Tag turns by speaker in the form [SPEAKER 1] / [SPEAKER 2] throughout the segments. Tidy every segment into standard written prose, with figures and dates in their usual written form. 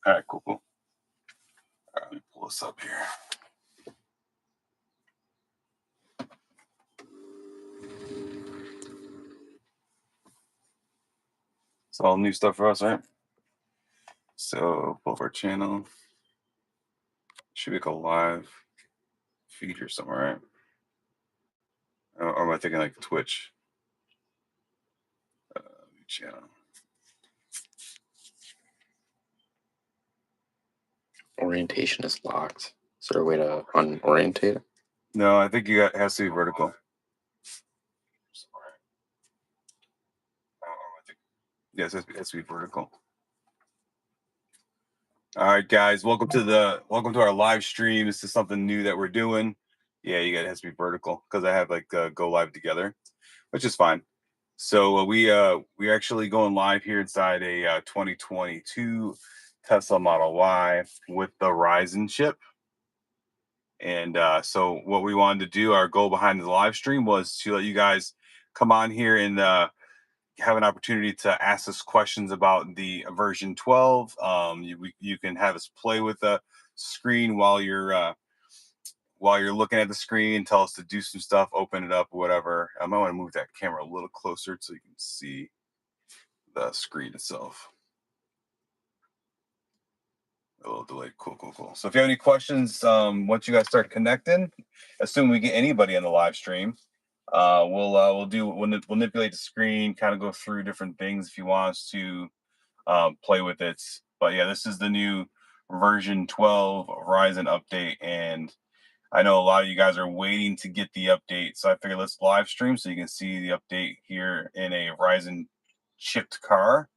[SPEAKER 1] All right, cool. All right, let me pull this up here. It's all new stuff for us, right? So pull up our channel. Should be like a live feed here somewhere, right? Or am I thinking like Twitch channel?
[SPEAKER 2] Orientation is locked. Is there a way to unorientate it?
[SPEAKER 1] No, I think it has to be vertical. Yes, it has to be vertical. All right, guys, welcome to our live stream. This is something new that we're doing. Yeah, it has to be vertical because I have like go live together, which is fine. So we're actually going live here inside a 2022 Tesla Model Y with the Ryzen chip. And so what we wanted to do, our goal behind the live stream was to let you guys come on here and have an opportunity to ask us questions about the version 12. You can have us play with the screen while you're looking at the screen, tell us to do some stuff, open it up, whatever. I might want to move that camera a little closer so you can see the screen itself. A little delayed. Cool. So if you have any questions, once you guys start connecting, assuming we get anybody on the live stream, we'll manipulate the screen, kind of go through different things if you want us to play with it. But yeah, this is the new version 12 Ryzen update, and I know a lot of you guys are waiting to get the update, so I figured let's live stream so you can see the update here in a Ryzen chipped car.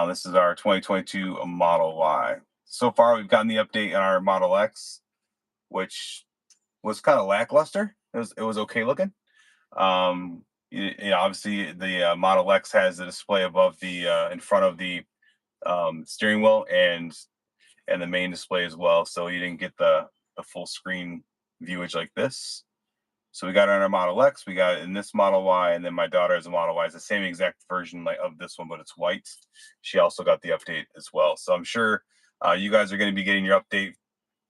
[SPEAKER 1] This is our 2022 Model Y. So far, we've gotten the update in our Model X, which was kind of lackluster. It was okay looking. Obviously the Model X has the display above the in front of the steering wheel and the main display as well. So you didn't get the full screen viewage like this. So we got it on our Model X, we got it in this Model Y, and then my daughter has a Model Y. It's the same exact version like of this one, but it's white. She also got the update as well. So I'm sure you guys are going to be getting your update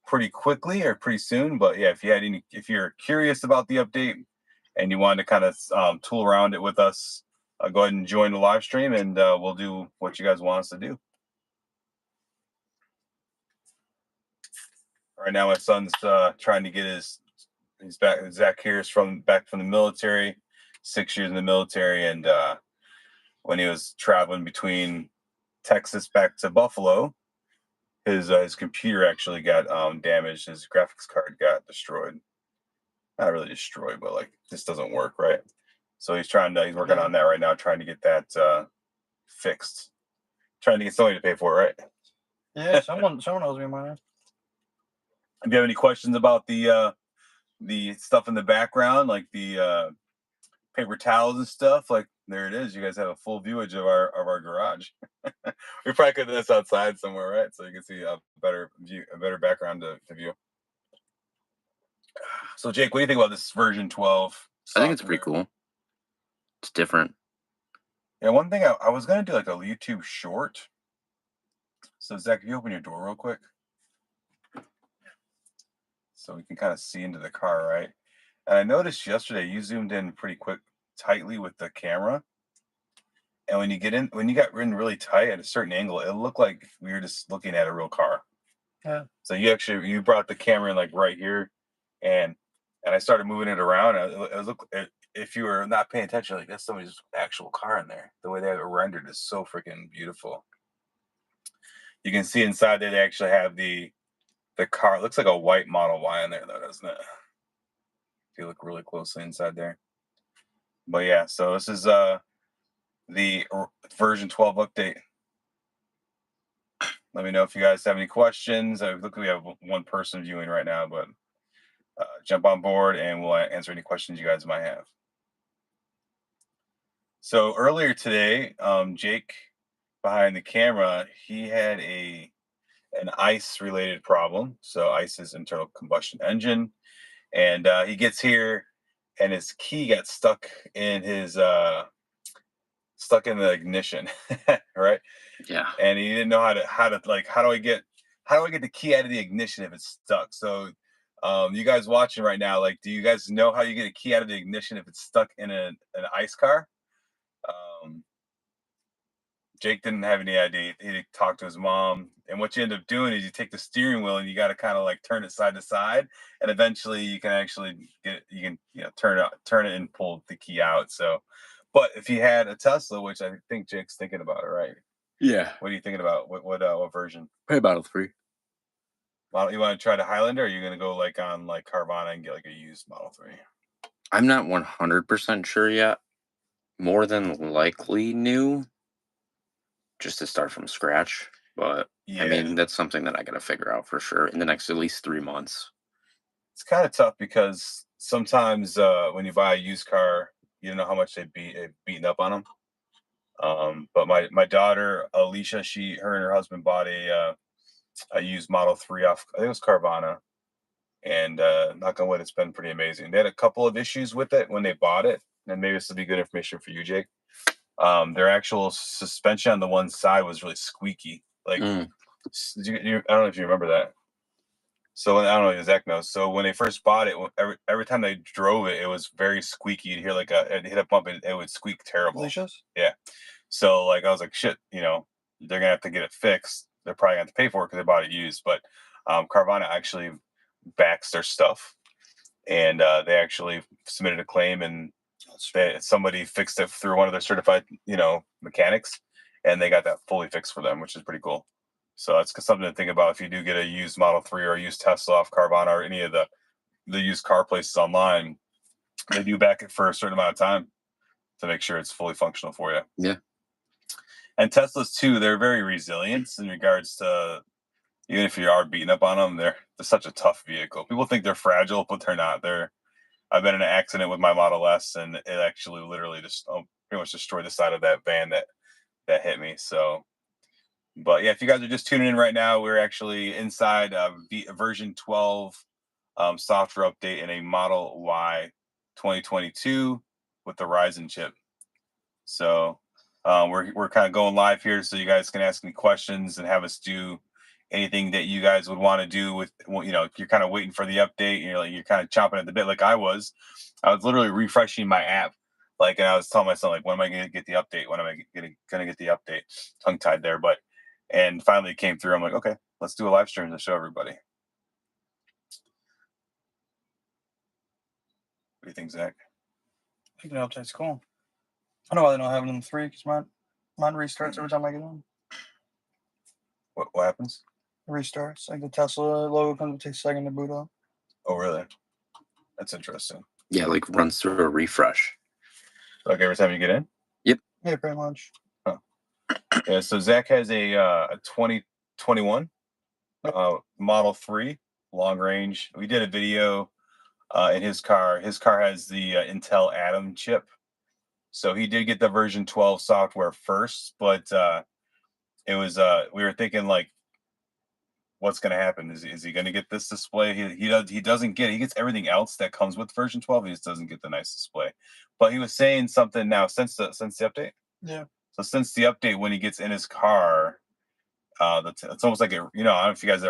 [SPEAKER 1] pretty quickly or pretty soon. But yeah, if you're curious about the update and you want to kind of tool around it with us, go ahead and join the live stream, and we'll do what you guys want us to do. Right now, my son's trying to get he's back. Zach here is back from the military, 6 years in the military, and when he was traveling between Texas back to Buffalo, his computer actually got damaged. His graphics card got destroyed. Not really destroyed, but like this doesn't work right. So he's working on that right now, trying to get that fixed. Trying to get somebody to pay for it, right?
[SPEAKER 3] Yeah, someone owes me money.
[SPEAKER 1] If you have any questions about the stuff in the background, like the paper towels and stuff, like there it is. You guys have a full viewage of our garage. We probably could do this outside somewhere, right? So you can see a better view, a better background to view. So Jake, what do you think about this version 12 software?
[SPEAKER 2] I think it's pretty cool. It's different.
[SPEAKER 1] Yeah, one thing I was gonna do like a YouTube short. So Zach, if you open your door real quick, so we can kind of see into the car, right? And I noticed yesterday you zoomed in pretty tightly with the camera. And when you got in really tight at a certain angle, it looked like we were just looking at a real car.
[SPEAKER 3] Yeah.
[SPEAKER 1] So you brought the camera in like right here, and I started moving it around. If you were not paying attention, like that's somebody's actual car in there. The way they have it rendered is so freaking beautiful. You can see inside there they actually have the car. It looks like a white Model Y in there though, doesn't it? If you look really closely inside there. But yeah, so this is the version 12 update. Let me know if you guys have any questions. Look, we have one person viewing right now, but jump on board and we'll answer any questions you guys might have. So earlier today, Jake behind the camera, he had an ICE related problem. So ICE is internal combustion engine, and he gets here and his key got stuck in the ignition, right?
[SPEAKER 2] Yeah.
[SPEAKER 1] and he didn't know how to like how do I get the key out of the ignition if it's stuck. So you guys watching right now, like, do you guys know how you get a key out of the ignition if it's stuck in an ice car? Jake didn't have any idea. He talked to his mom, and what you end up doing is you take the steering wheel and you got to kind of like turn it side to side, and eventually you can actually turn it and pull the key out. So, but if you had a Tesla, which I think Jake's thinking about it, right?
[SPEAKER 2] Yeah.
[SPEAKER 1] What are you thinking about? What version?
[SPEAKER 2] Probably Model 3.
[SPEAKER 1] You want to try the Highlander, or are you going to go like on like Carvana and get like a used Model 3?
[SPEAKER 2] I'm not 100% sure yet. More than likely new, just to start from scratch. But
[SPEAKER 1] Yeah,
[SPEAKER 2] I mean, that's something that I got to figure out for sure in the next at least 3 months.
[SPEAKER 1] it's kind of tough because sometimes when you buy a used car, you don't know how much they've beaten up on them. But my daughter Alicia, her and her husband bought a used Model 3 off, I think it was Carvana, and knock on wood, it's been pretty amazing. They had a couple of issues with it when they bought it, and maybe this will be good information for you, Jake. Their actual suspension on the one side was really squeaky. Like, I don't know if you remember that. So I don't know if Zach knows. So when they first bought it, every time they drove it, it was very squeaky. You'd hear like it hit a bump, and it would squeak terrible.
[SPEAKER 3] Delicious?
[SPEAKER 1] Yeah. So like I was like, shit, they're gonna have to get it fixed. They're probably gonna have to pay for it because they bought it used. But Carvana actually backs their stuff, and they actually submitted a claim, and somebody fixed it through one of their certified, mechanics, and they got that fully fixed for them, which is pretty cool. So that's something to think about if you do get a used Model 3 or a used Tesla off Carvana or any of the used car places online. They do back it for a certain amount of time to make sure it's fully functional for you.
[SPEAKER 2] Yeah.
[SPEAKER 1] And Teslas too, they're very resilient in regards to, even if you are beating up on them, they're such a tough vehicle. People think they're fragile, but they're not. I've been in an accident with my Model S, and it actually literally just pretty much destroyed the side of that van that hit me. So, but yeah, if you guys are just tuning in right now, we're actually inside version 12 software update in a Model Y 2022 with the Ryzen chip. So we're kind of going live here, so you guys can ask me questions and have us do anything that you guys would want to do with, if you're kind of waiting for the update, you're kind of chomping at the bit like I was. I was literally refreshing my app, and I was telling myself, like, when am I going to get the update? When am I going to get the update? Tongue tied there, and finally it came through. I'm like, okay, let's do a live stream to show everybody. What do you think, Zach?
[SPEAKER 3] I think the update's cool. I know why they don't have it in the 3, because mine restarts every time I get in.
[SPEAKER 1] What happens?
[SPEAKER 3] It restarts. Like the Tesla logo comes, it takes a second to boot up.
[SPEAKER 1] Oh, really? That's interesting.
[SPEAKER 2] Yeah, like runs through a refresh.
[SPEAKER 1] Like every time you get in?
[SPEAKER 2] Yep.
[SPEAKER 3] Yeah, pretty much.
[SPEAKER 1] Huh. Yeah, so Zach has a 2021 Model 3 long range. We did a video in his car. His car has the Intel Atom chip. So he did get the version 12 software first, but it was we were thinking, like, what's going to happen? Is he going to get this display? He doesn't get it. He gets everything else that comes with version 12. He just doesn't get the nice display. But he was saying something now since the update.
[SPEAKER 3] Yeah.
[SPEAKER 1] So since the update, when he gets in his car, it's almost like I don't know if you guys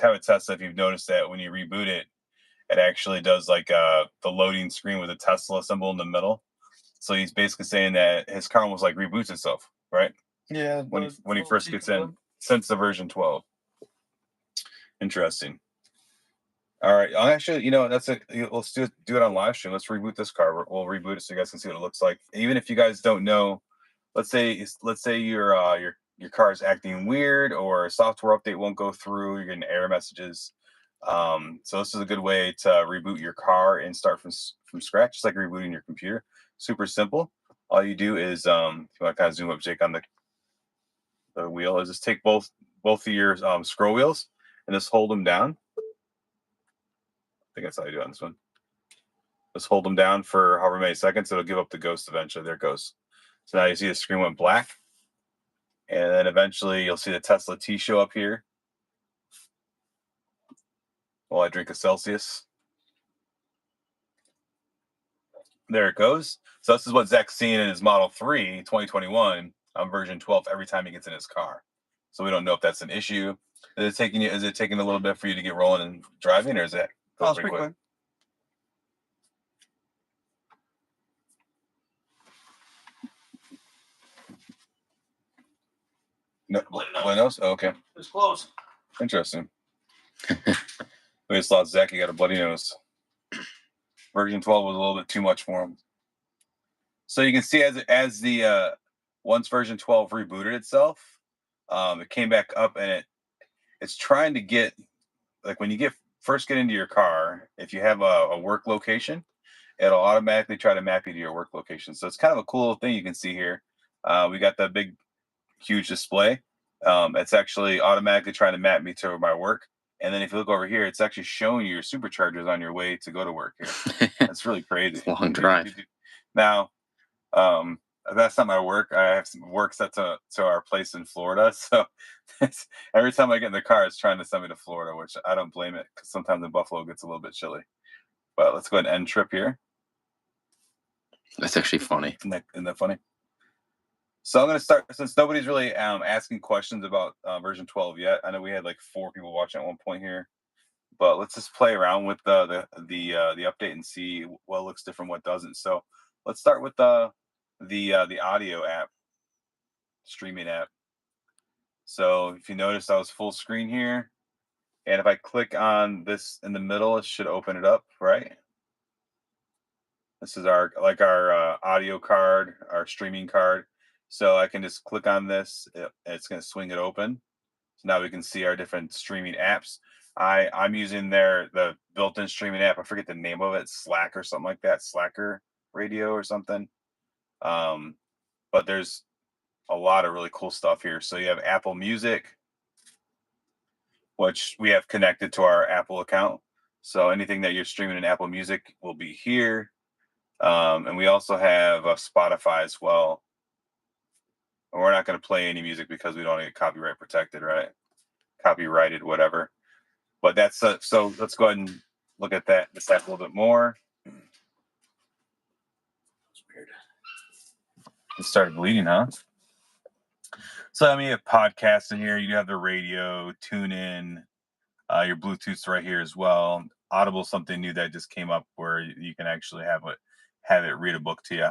[SPEAKER 1] have a Tesla, if you've noticed that when you reboot it, it actually does like the loading screen with a Tesla symbol in the middle. So he's basically saying that his car almost like reboots itself, right?
[SPEAKER 3] Yeah.
[SPEAKER 1] When he first gets in, since the version 12. Interesting. All right. Actually, let's do it on live stream. Let's reboot this car. We'll reboot it so you guys can see what it looks like. Even if you guys don't know, let's say your car is acting weird, or a software update won't go through, you're getting error messages. So this is a good way to reboot your car and start from scratch, just like rebooting your computer. Super simple. All you do is, if you want to kind of zoom up, Jake, on the wheel, is just take both of your scroll wheels and just hold them down. I think that's how you do it on this one. Just hold them down for however many seconds. It'll give up the ghost eventually. There it goes. So now you see the screen went black. And then eventually you'll see the Tesla T show up here while I drink a Celsius. There it goes. So this is what Zach's seeing in his Model 3 2021. on version 12 every time he gets in his car. So we don't know if that's an issue. Is it taking a little bit for you to get rolling and driving, or is it
[SPEAKER 3] Oh, it's pretty quick.
[SPEAKER 1] No, Buenos? Oh, okay.
[SPEAKER 3] It's close.
[SPEAKER 1] Interesting. We just thought Zach, you got a bloody nose. Version 12 was a little bit too much for him. So you can see as the once version 12 rebooted itself, it came back up, and it's trying to get, like, when you first get into your car, if you have a work location, it'll automatically try to map you to your work location. So it's kind of a cool thing you can see here. We got that big, huge display. It's actually automatically trying to map me to my work. And then if you look over here, it's actually showing you your superchargers on your way to go to work here. That's really crazy.
[SPEAKER 2] Long drive.
[SPEAKER 1] Now, that's not my work. I have some work set to our place in Florida. So every time I get in the car, it's trying to send me to Florida, which I don't blame it, because sometimes in Buffalo it gets a little bit chilly. But let's go ahead and end trip here.
[SPEAKER 2] That's actually funny.
[SPEAKER 1] Isn't that funny? So I'm going to start, since nobody's really asking questions about version 12 yet. I know we had like 4 people watching at one point here, but let's just play around with the update and see what looks different, what doesn't. So let's start with the audio app, streaming app. So if you notice, I was full screen here, and if I click on this in the middle, it should open it up, right? This is our audio card, our streaming card. So I can just click on this. It's going to swing it open. So now we can see our different streaming apps. I'm using the built-in streaming app. I forget the name of it, Slack or something like that, Slacker Radio or something. But there's a lot of really cool stuff here. So you have Apple Music, which we have connected to our Apple account. So anything that you're streaming in Apple Music will be here. And we also have Spotify as well. And we're not going to play any music because we don't get copyright protected, right? Copyrighted, whatever. But that's so let's go ahead and look at this app a little bit more. It's weird. It started bleeding, huh? So I mean, you have podcasts in here. You have the radio, tune in, your Bluetooth's right here as well. Audible, something new that just came up where you can actually have it read a book to you.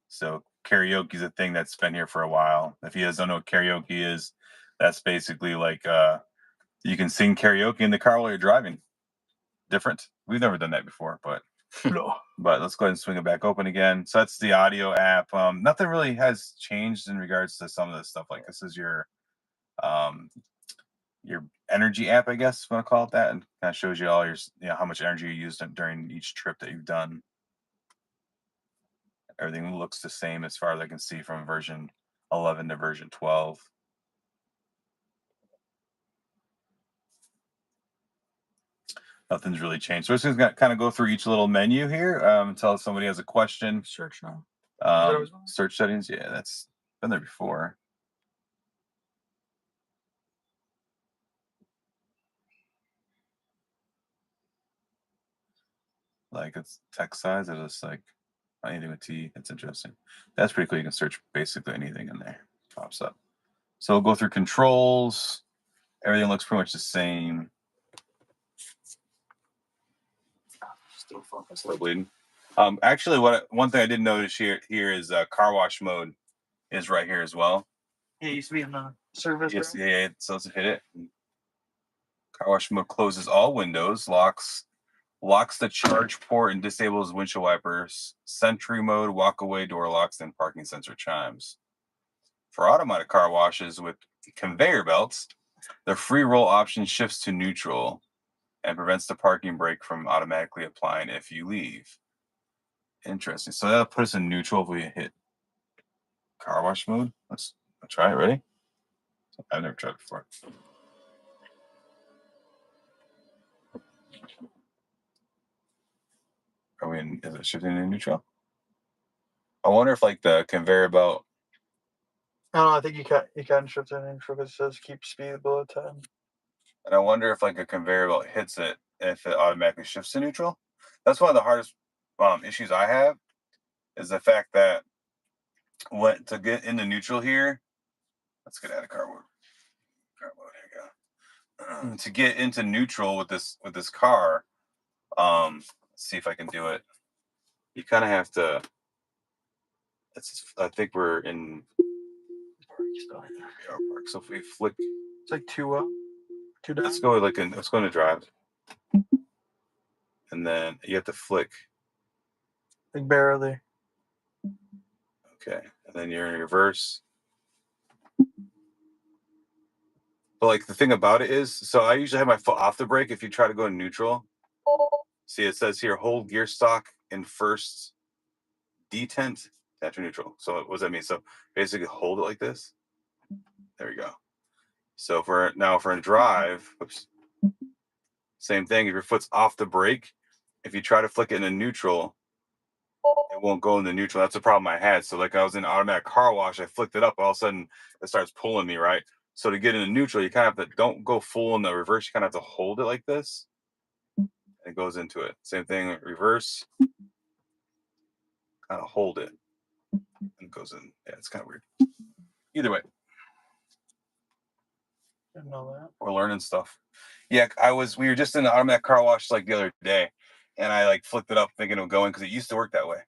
[SPEAKER 1] So karaoke is a thing that's been here for a while. If you guys don't know what karaoke is, that's basically like you can sing karaoke in the car while you're driving. Different. We've never done that before, but but let's go ahead and swing it back open again. So that's the audio app. Nothing really has changed in regards to some of this stuff. Like, this is your energy app, I guess, if you want to call it that, and kind of shows you all your, how much energy you used during each trip that you've done. Everything looks the same as far as I can see from version 11 to version 12. Nothing's really changed. So we're just gonna kind of go through each little menu here until somebody has a question.
[SPEAKER 3] Search now.
[SPEAKER 1] Search settings. Yeah, that's been there before. Like, it's text size. It's just like anything with T. It's interesting. That's pretty cool. You can search basically anything in there. Pops up. So we'll go through controls. Everything looks pretty much the same. Still bleeding. Actually, one thing I did notice here is car wash mode is right here as well.
[SPEAKER 3] Yeah, it used to be in the service.
[SPEAKER 1] Yes, yeah. So let's hit it. Car wash mode closes all windows, locks the charge port, and disables windshield wipers. Sentry mode, walk away door locks, and parking sensor chimes. For automatic car washes with conveyor belts, the free roll option shifts to neutral and prevents the parking brake from automatically applying if you leave. Interesting. So that'll put us in neutral if we hit car wash mode. Let's try it. Ready? I've never tried it before. Are we in? Is it shifting in neutral? I wonder if like the conveyor belt.
[SPEAKER 3] No, I think you can shift it in neutral because it says keep speed below 10.
[SPEAKER 1] And I wonder if like a conveyor belt hits it, if it automatically shifts to neutral. That's one of the hardest issues I have, is the fact that what to get into neutral here. Let's get out of car mode. Car mode. Here we go. To get into neutral with this car, let's see if I can do it. You kind of have to. I think we're in park. So if we flick,
[SPEAKER 3] It's like two up, two down.
[SPEAKER 1] let's go into drive, and then you have to flick.
[SPEAKER 3] Like barely.
[SPEAKER 1] Okay, and then you're in reverse. But like the thing about it is, so I usually have my foot off the brake. If you try to go in neutral, see it says here, hold gear stock in first detent after neutral. So what does that mean? So basically hold it like this. There we go. So if we're in drive, oops, same thing. If your foot's off the brake, if you try to flick it into neutral, it won't go into neutral. That's the problem I had. So like I was in automatic car wash, I flicked it up, all of a sudden it starts pulling me, right? So to get into neutral, you kind of have to, don't go full in the reverse, you kind of have to hold it like this. And it goes into it. Same thing, reverse. Kind of hold it. And it goes in. Yeah, it's kind of weird. Either way.
[SPEAKER 3] Didn't know that.
[SPEAKER 1] We're learning stuff. Yeah, we were just in the automatic car wash like the other day, and I like flicked it up thinking it would go in because it used to work that way.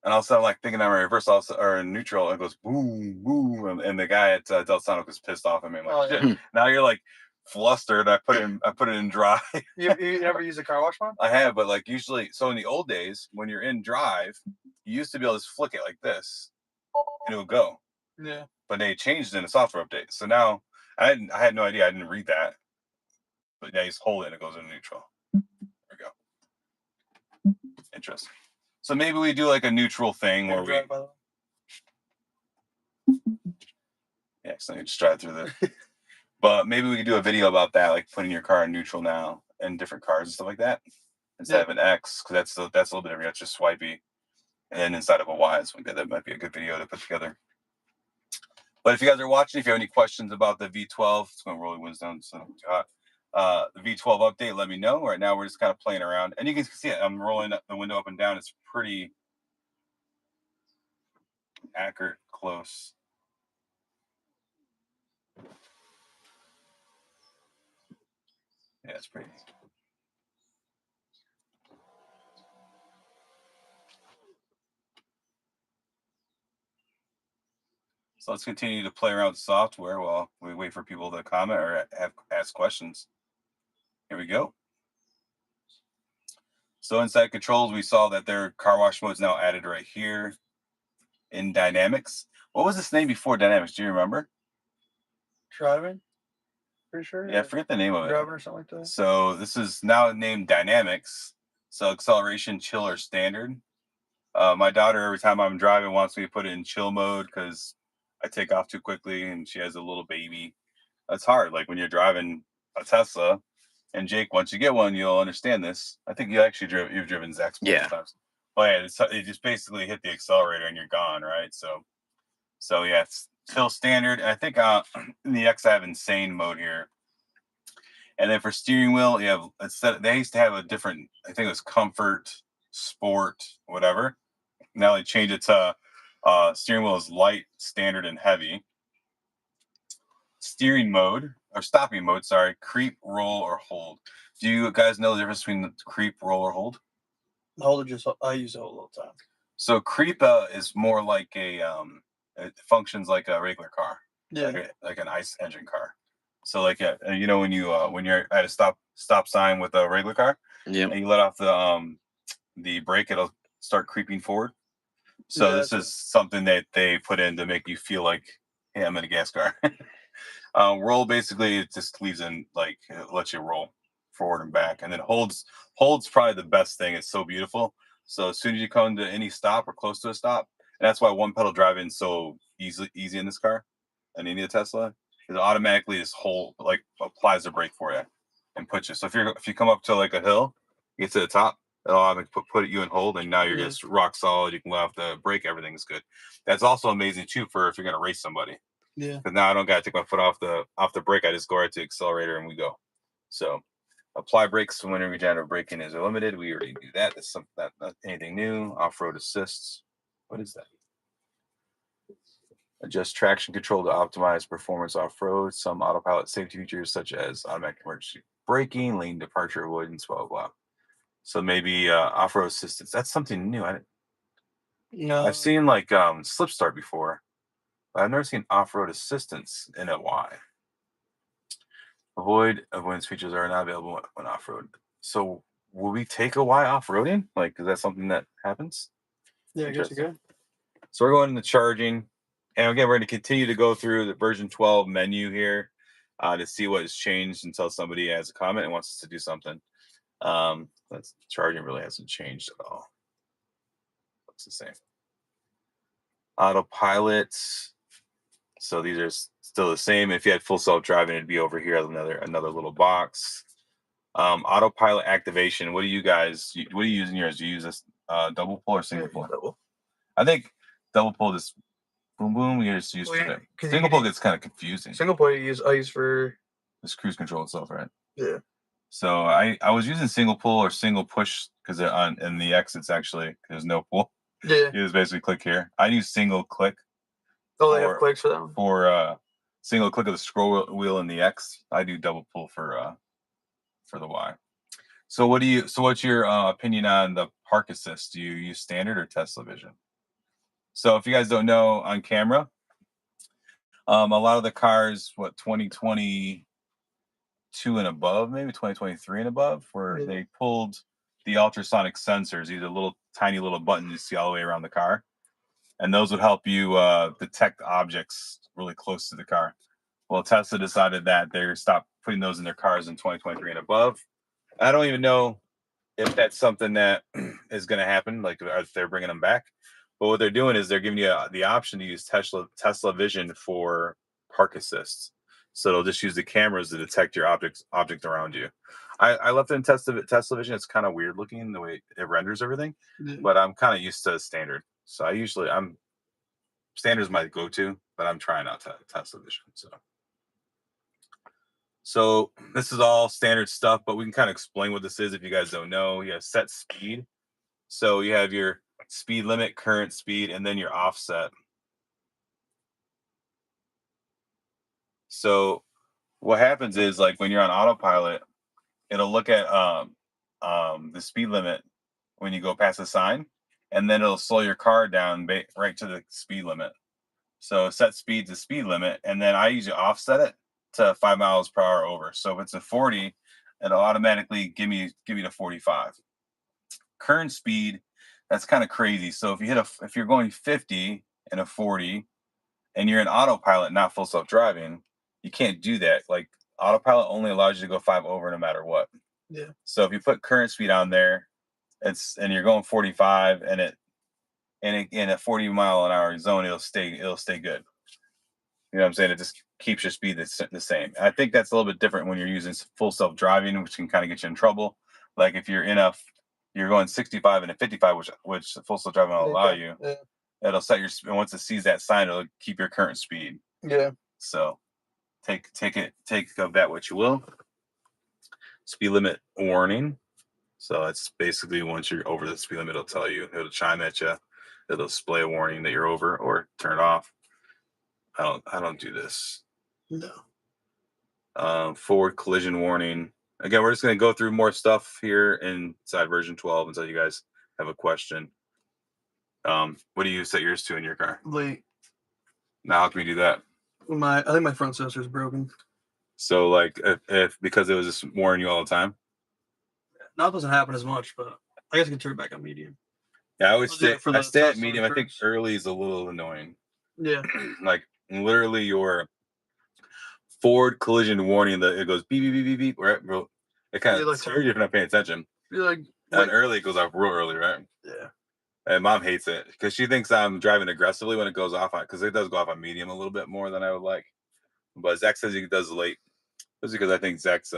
[SPEAKER 1] And all of a sudden, like thinking I'm in reverse, or in neutral, and it goes boom, boom, and the guy at Del Sonic was pissed off at me. I'm like, shit. Now you're like flustered. I put it in drive.
[SPEAKER 3] You never use a car wash one?
[SPEAKER 1] I have, but like usually, so in the old days, when you're in drive, you used to be able to just flick it like this, and it would go.
[SPEAKER 3] Yeah.
[SPEAKER 1] But they changed it in the software update. So now I had no idea. I didn't read that. But now you just hold it and it goes into neutral. There we go. Interesting. So maybe we do like a neutral thing where we. Yeah, so you just drive through the. But maybe we could do a video about that, like putting your car in neutral now and different cars and stuff like that, instead of an X, because that's a little bit different. That's just swipey, and then inside of a Y, something like that. That might be a good video to put together. But if you guys are watching, if you have any questions about the V12, it's going to roll winds down, so too hot. The V12 update, let me know. Right now, we're just kind of playing around, and you can see it. I'm rolling the window up and down. It's pretty accurate, close. Yeah, it's pretty. So let's continue to play around with software while we wait for people to comment or ask questions. Here we go. So inside controls, we saw that their car wash mode is now added right here in dynamics. What was this name before dynamics? Do you remember?
[SPEAKER 3] Driving? Pretty sure.
[SPEAKER 1] Yeah, I forget the name of it.
[SPEAKER 3] Driving or something like that.
[SPEAKER 1] So this is now named dynamics. So acceleration, chill, or standard. My daughter, every time I'm driving, wants me to put it in chill mode because I take off too quickly and she has a little baby. That's hard. Like when you're driving a Tesla, and Jake, once you get one, you'll understand this. I think you've driven Zach's multiple times. But yeah, it just basically hit the accelerator and you're gone, right? So yeah, it's still standard. I think in the X I have insane mode here. And then for steering wheel, you have they used to have a different, I think it was comfort, sport, whatever. Now they changed it to steering wheel is light, standard, and heavy. Steering mode or stopping mode, sorry, creep, roll, or hold. Do you guys know the difference between the creep, roll, or hold?
[SPEAKER 3] Hold it I use it all the time.
[SPEAKER 1] So creep is more like it functions like a regular car.
[SPEAKER 3] Yeah.
[SPEAKER 1] Like an ICE engine car. So like when you're at a stop sign with a regular car, and you let off the brake, it'll start creeping forward. So this is something that they put in to make you feel like, hey, I'm in a gas car. Roll basically it just leaves in like it lets you roll forward and back, and then holds probably the best thing. It's so beautiful. So as soon as you come to any stop or close to a stop, and that's why one pedal driving is so easy in this car, and any Tesla, it automatically this whole like applies the brake for you and puts you. So if you come up to like a hill, you get to the top, it'll automatically put you in hold, and now you're just rock solid. You can let off the brake, everything's good. That's also amazing too for if you're gonna race somebody.
[SPEAKER 3] Yeah.
[SPEAKER 1] Because now I don't gotta take my foot off the brake. I just go right to the accelerator and we go. So apply brakes when regenerative braking is limited. We already do that. That's not anything new. Off-road assists. What is that? Adjust traction control to optimize performance off-road. Some autopilot safety features such as automatic emergency braking, lane departure avoidance, blah, blah, blah. So maybe off-road assistance. That's something new.
[SPEAKER 3] No,
[SPEAKER 1] I've seen like slip start before, but I've never seen off-road assistance in a Y. Avoidance features are not available when off-road. So will we take a Y off-roading? Like, is that something that happens?
[SPEAKER 3] yeah, I guess you could.
[SPEAKER 1] So we're going into charging. And again, we're going to continue to go through the version 12 menu here to see what has changed until somebody has a comment and wants us to do something. That's charging really hasn't changed at all. Looks the same. Autopilot. So these are still the same. If you had full self-driving, it'd be over here, another little box. Autopilot activation. What do you use in yours? Do you use this double pull or single pull?
[SPEAKER 3] Double.
[SPEAKER 1] I think double pull just boom boom. You just use it. Single pull gets kind of confusing.
[SPEAKER 3] Single pull I use for
[SPEAKER 1] Just cruise control itself, right?
[SPEAKER 3] yeah.
[SPEAKER 1] So I was using single pull or single push because in the X it's actually there's no pull.
[SPEAKER 3] Yeah.
[SPEAKER 1] You just basically click here. I use single click.
[SPEAKER 3] Oh, they have clicks for that one.
[SPEAKER 1] For single click of the scroll wheel in the X. I do double pull for the Y. So what's your opinion on the park assist? Do you use standard or Tesla Vision? So if you guys don't know, on camera, a lot of the cars, 2022 and above, maybe 2023 and above, where they pulled the ultrasonic sensors, these are little tiny little buttons you see all the way around the car. And those would help you detect objects really close to the car. Well, Tesla decided that they stopped putting those in their cars in 2023 and above. I don't even know if that's something that is going to happen, like if they're bringing them back. But what they're doing is they're giving you the option to use Tesla Vision for park assist. So it'll just use the cameras to detect your object around you. I left it in Tesla Vision. It's kind of weird looking the way it renders everything, but I'm kind of used to standard. So standard is my go-to, but I'm trying out Tesla Vision. So this is all standard stuff, but we can kind of explain what this is if you guys don't know. You have set speed. So you have your speed limit, current speed, and then your offset. So what happens is, like, when you're on autopilot, it'll look at the speed limit when you go past the sign, and then it'll slow your car down right to the speed limit. So set speed to speed limit, and then I usually offset it to 5 miles per hour over. So if it's a 40, it'll automatically give me to 45. Current speed, that's kind of crazy. So if you're going 50 and a 40 and you're in autopilot, not full self-driving, you can't do that. Like, autopilot only allows you to go 5 over no matter what.
[SPEAKER 3] Yeah.
[SPEAKER 1] So if you put current speed on there, and you're going 45 and in a 40 mile an hour zone, it'll stay good. You know what I'm saying? It just keeps your speed the same. I think that's a little bit different when you're using full self-driving, which can kind of get you in trouble. Like if you're going 65 and a 55, which full self-driving will allow you. Yeah. It'll set once it sees that sign, it'll keep your current speed.
[SPEAKER 3] Yeah.
[SPEAKER 1] So take of that what you will. Speed limit warning. So it's basically once you're over the speed limit, it'll chime at you. It'll display a warning that you're over or turn off. I don't do this.
[SPEAKER 3] No.
[SPEAKER 1] Forward collision warning. Again, we're just going to go through more stuff here inside version 12 until you guys have a question. What do you set yours to in your car?
[SPEAKER 3] Late.
[SPEAKER 1] Now, how can we do that?
[SPEAKER 3] I think my front sensor is broken.
[SPEAKER 1] So, like, if because it was just warning you all the time.
[SPEAKER 3] Now it doesn't happen as much, but I guess I can turn it back on medium.
[SPEAKER 1] Yeah, I stay at medium. I think early is a little annoying.
[SPEAKER 3] Yeah.
[SPEAKER 1] Like, literally your forward collision warning, it goes beep beep beep beep beep. Right, bro. It kind of scares you if you're not paying attention.
[SPEAKER 3] You're like,
[SPEAKER 1] and early it goes off real early, right?
[SPEAKER 3] Yeah.
[SPEAKER 1] And mom hates it because she thinks I'm driving aggressively when it goes off on, because it does go off on medium a little bit more than I would like. But Zach says he does late. That's because I think Zach's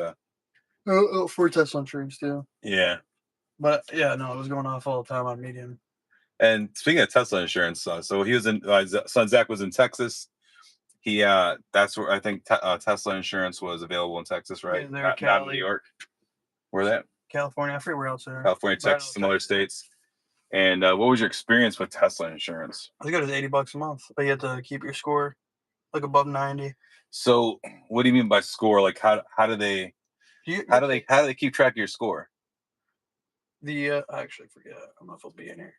[SPEAKER 3] for Tesla insurance too.
[SPEAKER 1] Yeah.
[SPEAKER 3] But yeah, no, it was going off all the time on medium.
[SPEAKER 1] And speaking of Tesla insurance, so he was in son Zach was in Texas. He that's where I think Tesla insurance was available in Texas, right?
[SPEAKER 3] Yeah,
[SPEAKER 1] not in New York. Where that?
[SPEAKER 3] California, I forget where else there.
[SPEAKER 1] California, Texas, some other states. And what was your experience with Tesla insurance?
[SPEAKER 3] I think it was $80 a month, but you have to keep your score like above 90.
[SPEAKER 1] So what do you mean by score? Like how do they how do they keep track of your score?
[SPEAKER 3] I actually forget. I don't know if it'll be in here.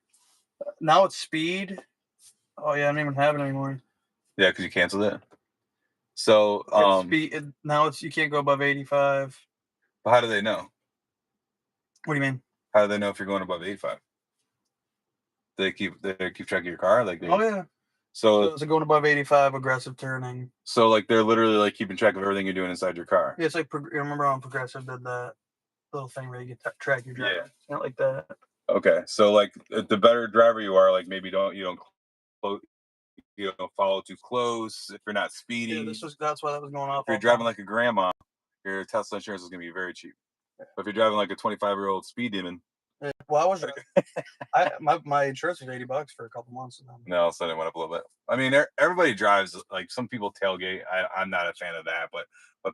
[SPEAKER 3] Now it's speed. Oh yeah, I don't even have it anymore.
[SPEAKER 1] Yeah, because you canceled it. So
[SPEAKER 3] It's speed. Now you can't go above 85.
[SPEAKER 1] but how do they know?
[SPEAKER 3] What do you mean?
[SPEAKER 1] How do they know if you're going above 85? They keep track of your car, like
[SPEAKER 3] Oh yeah.
[SPEAKER 1] So
[SPEAKER 3] it's going above 85, aggressive turning.
[SPEAKER 1] So like they're literally like keeping track of everything you're doing inside your car.
[SPEAKER 3] Yeah, it's like remember on Progressive did that little thing where you get track your driver.
[SPEAKER 1] Yeah.
[SPEAKER 3] It's not like that.
[SPEAKER 1] Okay, so like the better driver you are, like maybe you don't follow too close if you're not speeding.
[SPEAKER 3] Yeah, that's why that was going off.
[SPEAKER 1] If you're driving like a grandma, your Tesla insurance is gonna be very cheap. But if you're driving like a 25-year-old speed demon,
[SPEAKER 3] yeah. Well, I was my insurance was $80 for a couple months.
[SPEAKER 1] No, so it went up a little bit. I mean, everybody drives. Like some people tailgate. I'm not a fan of that, but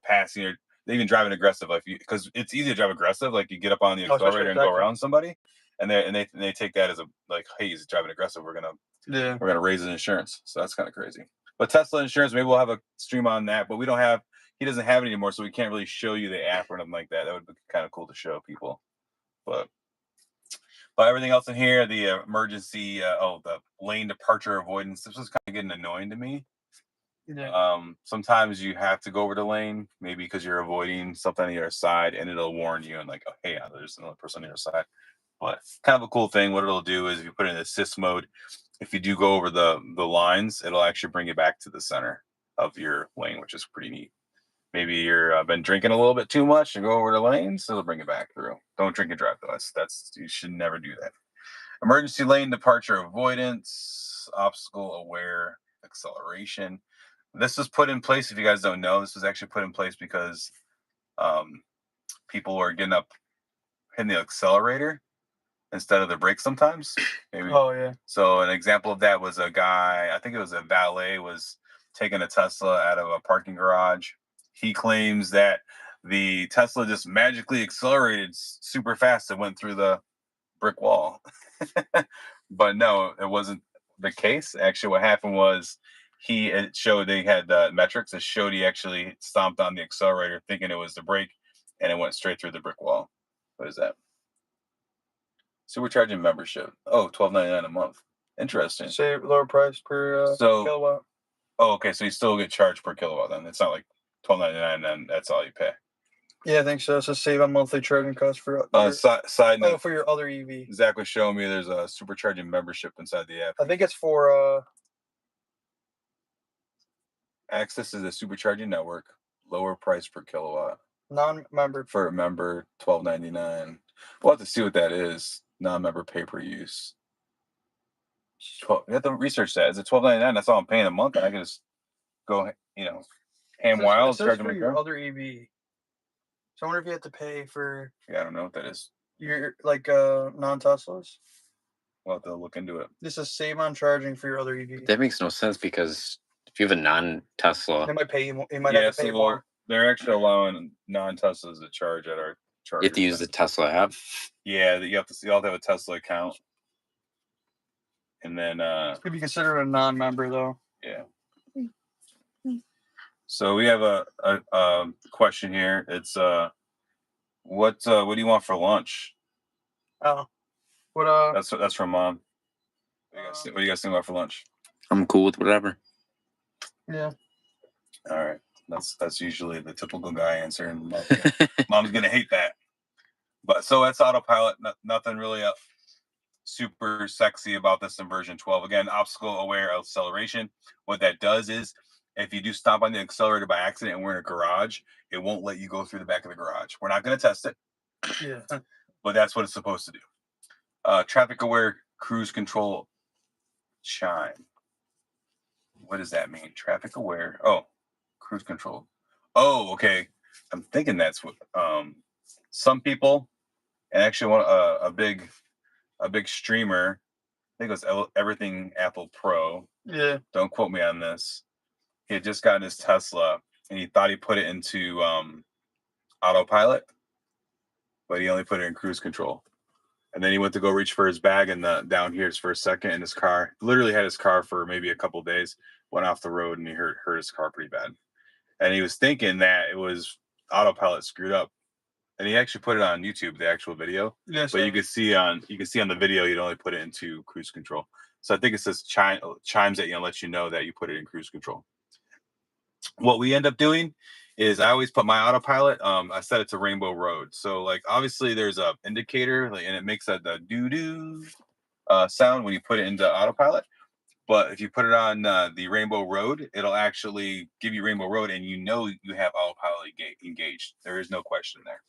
[SPEAKER 1] passing or even driving aggressive, like because it's easy to drive aggressive. Like you get up on the accelerator and go around somebody, and they take that as a like, hey, he's driving aggressive. We're gonna raise his insurance. So that's kind of crazy. But Tesla insurance, maybe we'll have a stream on that. But we don't have. He doesn't have it anymore, so we can't really show you the app or anything like that. That would be kind of cool to show people, but everything else in here, the emergency, the lane departure avoidance, this is kind of getting annoying to me.
[SPEAKER 3] Yeah.
[SPEAKER 1] Sometimes you have to go over the lane, maybe because you're avoiding something on your side, and it'll warn you and like, oh, hey, there's another person on your side. But kind of a cool thing. What it'll do is if you put it in assist mode, if you do go over the lines, it'll actually bring you back to the center of your lane, which is pretty neat. Maybe you're been drinking a little bit too much and go over the lanes, it'll bring it back through. Don't drink and drive though. That's you should never do that. Emergency lane departure avoidance, obstacle aware acceleration. This was put in place. If you guys don't know, this was actually put in place because people were getting up, hitting the accelerator instead of the brake sometimes. Maybe.
[SPEAKER 3] Oh yeah.
[SPEAKER 1] So an example of that was a guy, I think it was a valet, was taking a Tesla out of a parking garage. He claims that the Tesla just magically accelerated super fast and went through the brick wall. But no, it wasn't the case. Actually, what happened was it showed they had metrics that showed he actually stomped on the accelerator thinking it was the brake, and it went straight through the brick wall. What is that? Supercharging membership. Oh, $12.99 a month. Interesting.
[SPEAKER 3] Say lower price per kilowatt.
[SPEAKER 1] Oh, okay. So you still get charged per kilowatt then. It's not like $12.99 and that's all you pay.
[SPEAKER 3] Yeah, I think so. So save on monthly charging costs for
[SPEAKER 1] side note,
[SPEAKER 3] for your other EV.
[SPEAKER 1] Zach was showing me there's a supercharging membership inside the app.
[SPEAKER 3] I think it's for
[SPEAKER 1] access to the supercharging network, lower price per kilowatt.
[SPEAKER 3] Non-member.
[SPEAKER 1] For a member, $12.99. We'll have to see what that is. Non-member pay per use. You have to research that. Is it $12.99? That's all I'm paying a month. And I can just go, ham wild, charge
[SPEAKER 3] for your other EV. So I wonder if you have to pay for.
[SPEAKER 1] Yeah, I don't know what that is.
[SPEAKER 3] Your non-Teslas.
[SPEAKER 1] We'll have to look into it.
[SPEAKER 3] This is save on charging for your other EV.
[SPEAKER 2] That makes no sense because if you have a non-Tesla,
[SPEAKER 3] they might pay you. You might have to pay more.
[SPEAKER 1] They're actually allowing non-Teslas to charge at our charger.
[SPEAKER 2] You have to use the Tesla app.
[SPEAKER 1] Yeah, you have to have a Tesla account. And then
[SPEAKER 3] it could be considered a non-member though.
[SPEAKER 1] Yeah. So we have a question here. It's what do you want for lunch?
[SPEAKER 3] Oh, what
[SPEAKER 1] That's from Mom. What do you guys think about for lunch?
[SPEAKER 2] I'm cool with whatever.
[SPEAKER 3] Yeah.
[SPEAKER 1] All right. That's usually the typical guy answer, and mom's gonna hate that. But so that's autopilot. Nothing really super sexy about this in version 12. Again, obstacle aware acceleration. What that does is, if you do stop on the accelerator by accident and we're in a garage, it won't let you go through the back of the garage. We're not going to test it.
[SPEAKER 3] Yeah.
[SPEAKER 1] But that's what it's supposed to do. Traffic aware cruise control chime. What does that mean? Traffic aware. Oh, cruise control. Oh, okay. I'm thinking that's what some people, and actually a big streamer, I think it was Everything Apple Pro.
[SPEAKER 3] Yeah.
[SPEAKER 1] Don't quote me on this. He had just gotten his Tesla and he thought he put it into autopilot, but he only put it in cruise control. And then he went to go reach for his bag and down here for a second, and his car literally had his car for maybe a couple days, went off the road, and he hurt his car pretty bad. And he was thinking that it was autopilot screwed up. And he actually put it on YouTube, the actual video.
[SPEAKER 3] Yes,
[SPEAKER 1] but you can see on the video he'd only put it into cruise control. So I think it says chimes at you and lets you know that you put it in cruise control. What we end up doing is I always put my autopilot. I set it to Rainbow Road. So like obviously there's a indicator, like, and it makes the doo doo sound when you put it into autopilot. But if you put it on the Rainbow Road, it'll actually give you Rainbow Road, and you know you have autopilot engaged. There is no question there.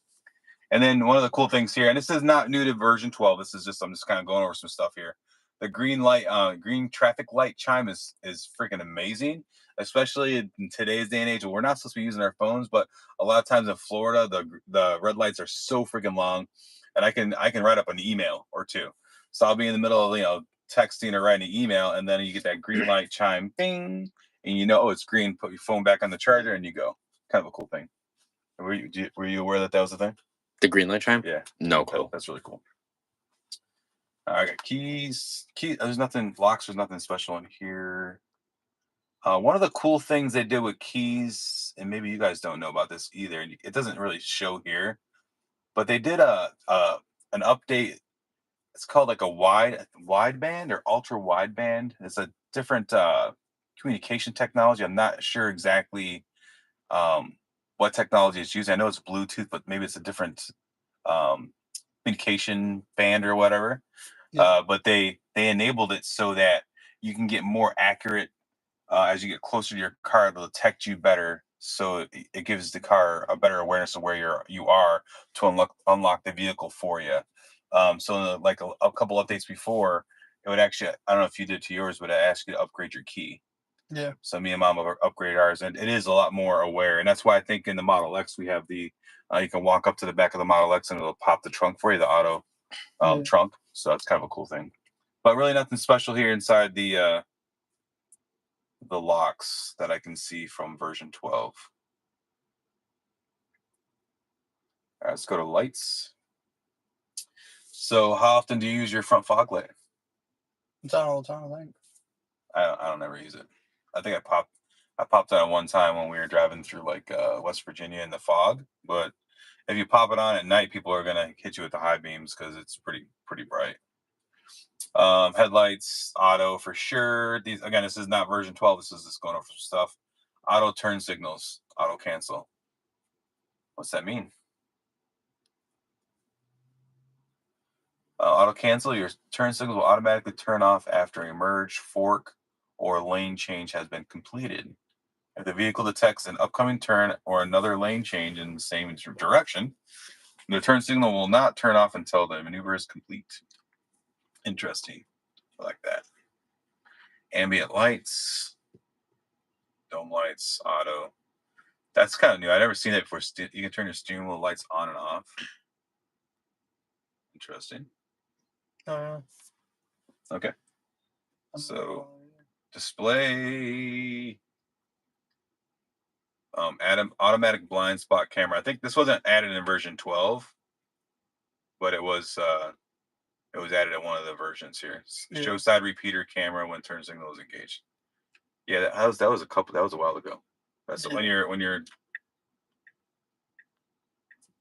[SPEAKER 1] And then one of the cool things here, and this is not new to version 12. This is just I'm just kind of going over some stuff here. The green light, green traffic light chime is freaking amazing, especially in today's day and age. We're not supposed to be using our phones, but a lot of times in Florida, the red lights are so freaking long, and I can write up an email or two. So I'll be in the middle of texting or writing an email, and then you get that green light chime, bing, and you know, oh, it's green. Put your phone back on the charger, and you go. Kind of a cool thing. Were you aware that was a thing?
[SPEAKER 2] The green light chime?
[SPEAKER 1] Yeah.
[SPEAKER 2] No clue.
[SPEAKER 1] That's really cool. I got keys. There's nothing. Locks. There's nothing special in here. One of the cool things they did with keys, and maybe you guys don't know about this either. It doesn't really show here, but they did an update. It's called like a wideband or ultra wideband. It's a different communication technology. I'm not sure exactly what technology it's using. I know it's Bluetooth, but maybe it's a different communication band or whatever. Yeah. But they enabled it so that you can get more accurate as you get closer to your car. It'll detect you better, so it gives the car a better awareness of where you are to unlock the vehicle for you. So like a couple updates before, it would actually, I don't know if you did to yours, but it asked you to upgrade your key.
[SPEAKER 3] Yeah.
[SPEAKER 1] So me and Mom have upgraded ours, and it is a lot more aware. And that's why I think in the Model X we have the you can walk up to the back of the Model X and it'll pop the trunk for you, the auto trunk. So that's kind of a cool thing. But really nothing special here inside the locks that I can see from version 12. All right, let's go to lights. So how often do you use your front fog light?
[SPEAKER 3] It's on all the time, I think.
[SPEAKER 1] I don't ever use it. I think I popped it on one time when we were driving through like West Virginia in the fog. But if you pop it on at night, people are gonna hit you with the high beams because it's pretty bright. Headlights, auto for sure. These again, this is not version 12. This is just going over some stuff. Auto turn signals, auto cancel. What's that mean? Auto cancel, your turn signals will automatically turn off after a merge, fork, or lane change has been completed. If the vehicle detects an upcoming turn or another lane change in the same direction, the turn signal will not turn off until the maneuver is complete. Interesting. I like that. Ambient lights, dome lights, auto. That's kind of new. I've never seen that before. You can turn your steering wheel lights on and off. Interesting. Okay. So display, automatic blind spot camera. I think this wasn't added in version 12, but it was added in one of the versions here. Yeah. Show side repeater camera when turn signal is engaged. Yeah, that was a while ago. That's when you're.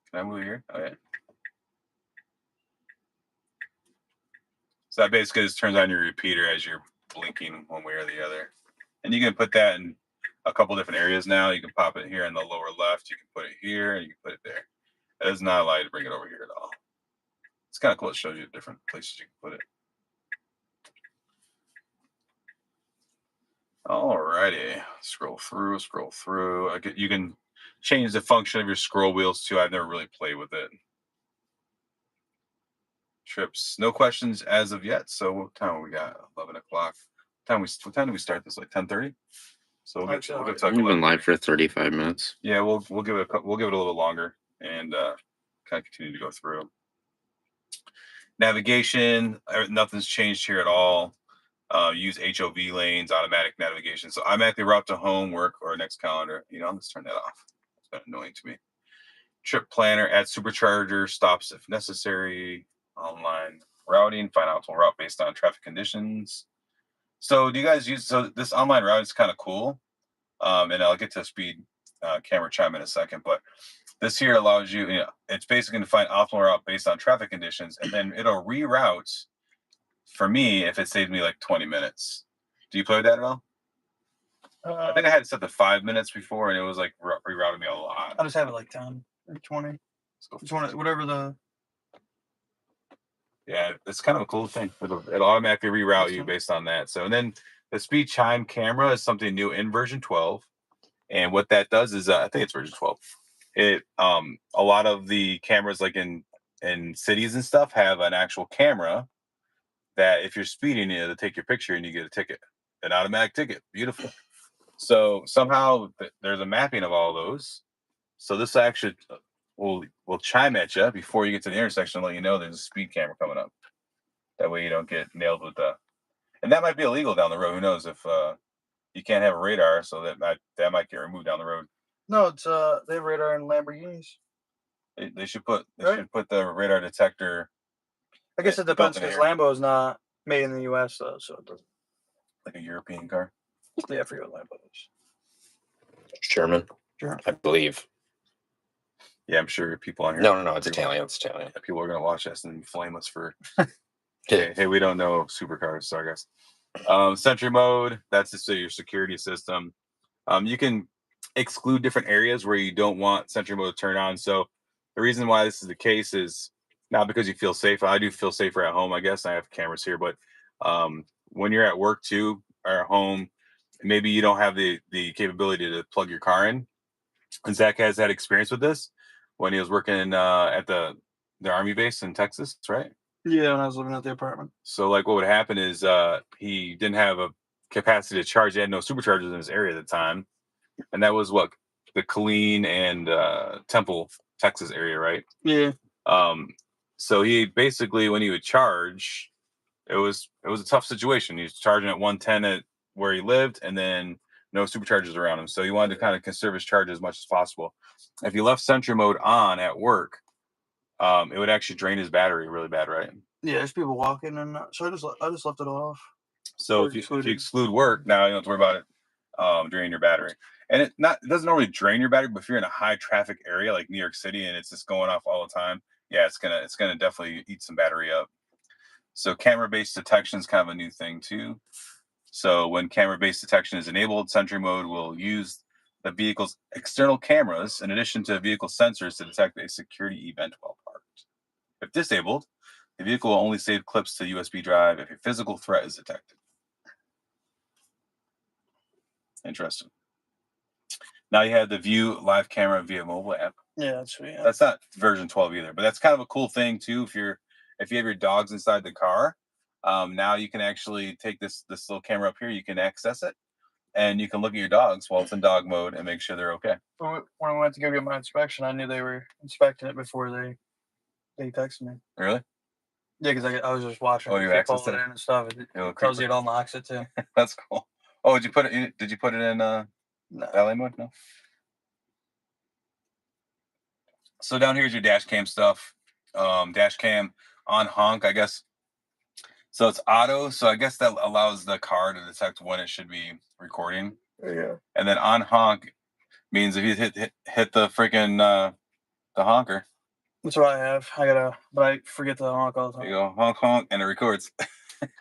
[SPEAKER 1] Can I move here? Oh yeah. So that basically just turns on your repeater as you're blinking one way or the other. And you can put that in a couple different areas now. You can pop it here in the lower left. You can put it here, and you can put it there. It does not allow you to bring it over here at all. It's kind of cool. It shows you different places you can put it. Alrighty. Scroll through. You can change the function of your scroll wheels too. I've never really played with it. Trips. No questions as of yet. So what time we got? 11 o'clock. What time do we start this? Like 10:30? So we'll get
[SPEAKER 2] we've been live for 35 minutes.
[SPEAKER 1] Yeah, we'll give it a little longer and kind of continue to go through. Navigation, nothing's changed here at all. Use HOV lanes, automatic navigation. So automatically route to home, work, or next calendar. Let's turn that off. It's been annoying to me. Trip planner, add supercharger, stops if necessary. online routing, find optimal route based on traffic conditions. So do you guys use, so this online route is kind of cool. And I'll get to speed camera chime in a second, but this here allows you, it's basically going to find optimal route based on traffic conditions, and then it'll reroute for me if it saves me like 20 minutes. Do you play with that at all? I think I had it set to 5 minutes before, and it was like rerouted me a lot.
[SPEAKER 3] I just have it like 10 or 20. Just whatever the.
[SPEAKER 1] Yeah, it's kind of a cool thing. It'll automatically reroute you based on that. So, and then the speed chime camera is something new in version 12. And what that does is, I think it's version 12. It a lot of the cameras, like in cities and stuff, have an actual camera that if you're speeding, it'll take your picture and you get a ticket, an automatic ticket. Beautiful. So somehow there's a mapping of all those. So this actually will chime at you before you get to the intersection and let you know there's a speed camera coming up. That way you don't get nailed with and that might be illegal down the road. Who knows if you can't have a radar, so that might get removed down the road.
[SPEAKER 3] No, it's they have radar in Lamborghinis.
[SPEAKER 1] They should put should put the radar detector.
[SPEAKER 3] I guess it depends because Lambo is not made in the U.S. though, so it doesn't.
[SPEAKER 1] Like a European car.
[SPEAKER 3] Yeah, I forget what Lambo is.
[SPEAKER 2] German, I believe.
[SPEAKER 1] Yeah, I'm sure people on here.
[SPEAKER 2] No, it's Italian. It's Italian.
[SPEAKER 1] People are gonna watch this and flame us for. hey, we don't know supercars. Sorry, guys. Sentry mode. That's just your security system. You can exclude different areas where you don't want sentry mode to turn on. So the reason why this is the case is not because you feel safe. I do feel safer at home, I guess. I have cameras here, but when you're at work too or at home, maybe you don't have the capability to plug your car in. And Zach has had experience with this when he was working at the Army base in Texas, right?
[SPEAKER 3] Yeah, when I was living at the apartment.
[SPEAKER 1] So like what would happen is he didn't have a capacity to charge. He had no superchargers in his area at the time. And that was what the Killeen and Temple, Texas area, right?
[SPEAKER 3] Yeah.
[SPEAKER 1] So he basically, when he would charge, it was a tough situation. He was charging at 110 at where he lived, and then no superchargers around him. So he wanted to kind of conserve his charge as much as possible. If you left sentry mode on at work, it would actually drain his battery really bad, right?
[SPEAKER 3] Yeah, there's people walking, and so I just left it off.
[SPEAKER 1] So if you exclude work, now you don't have to worry about it draining your battery. And it doesn't normally drain your battery, but if you're in a high traffic area like New York City and it's just going off all the time, yeah, it's gonna definitely eat some battery up. So camera-based detection is kind of a new thing too. So when camera-based detection is enabled, sentry mode will use the vehicle's external cameras in addition to vehicle sensors to detect a security event while parked. If disabled, the vehicle will only save clips to USB drive if a physical threat is detected. Interesting. Now you have the View live camera via mobile app.
[SPEAKER 3] Yeah, that's sweet. Yeah.
[SPEAKER 1] That's not version 12 either, but that's kind of a cool thing too. If you have your dogs inside the car, now you can actually take this little camera up here. You can access it, and you can look at your dogs while it's in dog mode and make sure they're okay.
[SPEAKER 3] When I went to go get my inspection, I knew they were inspecting it before they texted me.
[SPEAKER 1] Really?
[SPEAKER 3] Yeah, because I was just watching.
[SPEAKER 1] Oh, you accessed it
[SPEAKER 3] in and stuff. It tells you it unlocks it too.
[SPEAKER 1] That's cool. Oh, did you put it in valet mode? No. So down here's your dash cam stuff. Dash cam on honk, I guess. So it's auto. So I guess that allows the car to detect when it should be recording.
[SPEAKER 3] Yeah.
[SPEAKER 1] And then on honk means if you hit the freaking the honker.
[SPEAKER 3] That's what I have. But I forget to honk all the time.
[SPEAKER 1] You go honk honk and it records.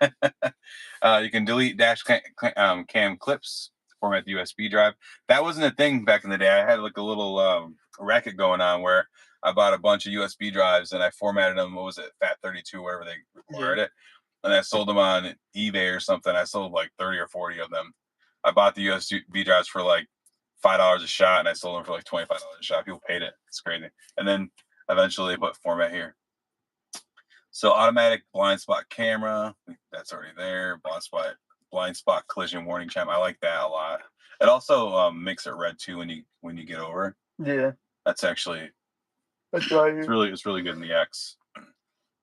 [SPEAKER 1] You can delete dash cam clips, format the USB drive. That wasn't a thing back in the day. I had like a little racket going on where I bought a bunch of USB drives and I formatted them. What was it? FAT32, whatever they required it. And I sold them on eBay or something. I sold like 30 or 40 of them. I bought the USB drives for like $5 a shot and I sold them for like $25 a shot. People paid it. It's crazy. And then eventually put format here. So automatic blind spot camera, that's already there. Blind spot collision warning chime. I like that a lot. It also makes it red too when you get over.
[SPEAKER 3] Yeah.
[SPEAKER 1] That's actually
[SPEAKER 3] it's
[SPEAKER 1] really good in the X.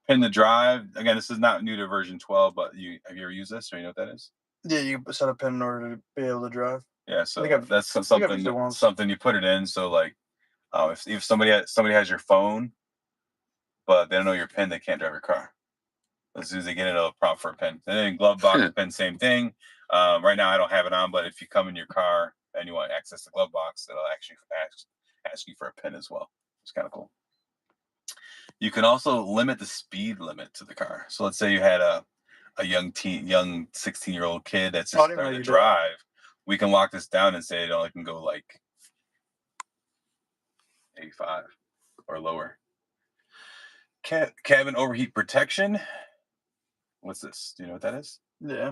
[SPEAKER 1] Pin the drive. Again, this is not new to version 12, but have you ever used this or you know what that is?
[SPEAKER 3] Yeah, you set a pin in order to be able to drive.
[SPEAKER 1] Yeah, so that's something you put it in. So like if somebody has your phone, but they don't know your PIN, they can't drive your car. As soon as they get it, it'll prompt for a PIN. And then glove box PIN, same thing. Right now I don't have it on, but if you come in your car and you want to access the glove box, it'll actually ask you for a PIN as well. It's kind of cool. You can also limit the speed limit to the car. So let's say you had a young 16-year-old kid that's just starting to drive. We can lock this down and say it only can go like 85 or lower. Cabin overheat protection. What's this? Do you know what that is?
[SPEAKER 3] Yeah,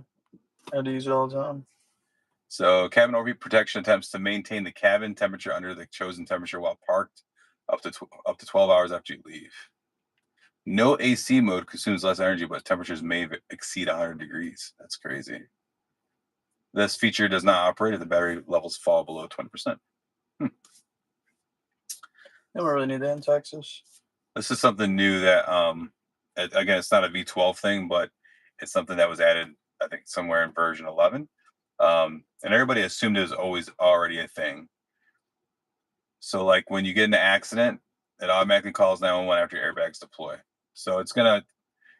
[SPEAKER 3] I do use it all the time.
[SPEAKER 1] So cabin overheat protection attempts to maintain the cabin temperature under the chosen temperature while parked up to 12 hours after you leave. No AC mode consumes less energy, but temperatures may exceed 100 degrees. That's crazy. This feature does not operate if the battery levels fall below 20%.
[SPEAKER 3] You don't really need that in Texas.
[SPEAKER 1] This is something new that, again, it's not a V12 thing, but it's something that was added, I think, somewhere in version 11. And everybody assumed it was always already a thing. So, like, when you get in an accident, it automatically calls 911 after your airbags deploy. So it's going to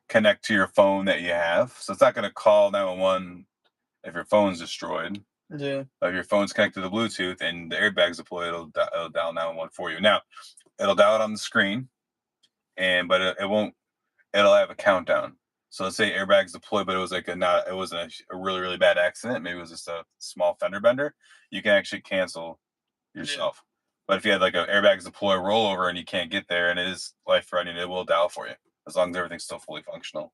[SPEAKER 1] connect to your phone that you have. So it's not going to call 911 if your phone's destroyed.
[SPEAKER 3] Yeah.
[SPEAKER 1] If your phone's connected to the Bluetooth and the airbags deploy, it'll dial 911 for you. Now, it'll dial it on the screen, but it won't. It'll have a countdown. So let's say airbags deploy, but it was like it wasn't a really, really bad accident. Maybe it was just a small fender bender. You can actually cancel yourself. Yeah. But if you had like an airbags deploy rollover and you can't get there and it is life threatening, it will dial for you as long as everything's still fully functional.